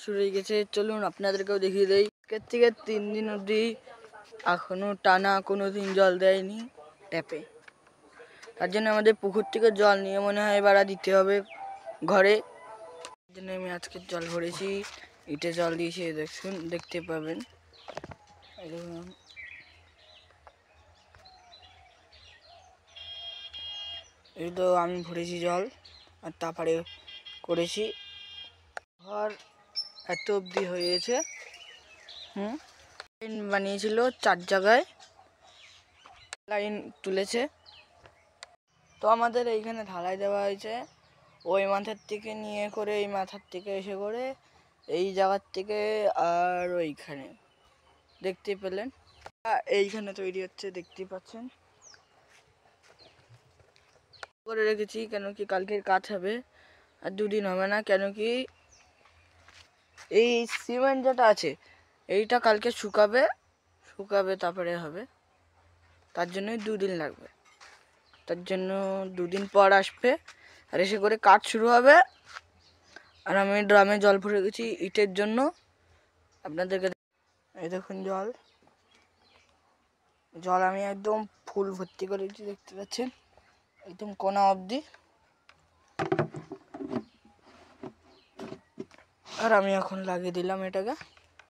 শুরু হয়ে গেছে, চলুন আপনাদেরকেও দেখিয়ে দেই। আজকের থেকে 3 দিন অবধি এখনো টানা কোনো দিন জল দেয়নি ট্যাপে। তার জন্য আমাদের পুকুর থেকে জল নিয়ে মনে হয় এবার দিতে হবে ঘরে। তার জন্য আমি আজকে জল ভরেছি, ইটে জল দিয়েছি, দেখতে পাবেন। এই তো আমি ভরেছি জল আর তারপরে করেছি ঘর এত অবধি হয়েছে। লাইন বানিয়েছিল 4 জায়গায় লাইন তুলেছে। তো আমাদের এইখানে ঢালাই দেওয়া হয়েছে, ওই মাথার থেকে নিয়ে করে এই মাথার থেকে এসে করে এই জায়গার থেকে আর ওইখানে দেখতে পেলেন এইখানে তৈরি হচ্ছে, দেখতেই পাচ্ছেন। করে রেখেছি কেন কি কালকের কাজ হবে, আর 2 দিন হবে না। কেন কি এই সিমেন্ট যেটা আছে এইটা কালকে শুকাবে তারপরে হবে। তার জন্যই 2 দিন লাগবে। তার জন্য 2 দিন পর আসবে আর এসে করে কাজ শুরু হবে। আর আমি ড্রামে জল ভরে গেছি ইটের জন্য। আপনাদেরকে এই দেখুন জল আমি একদম ফুল ভর্তি করেছি, দেখতে পাচ্ছেন একদম কোনা অবধি। আর আমি এখন লাগিয়ে দিলাম এটাকে।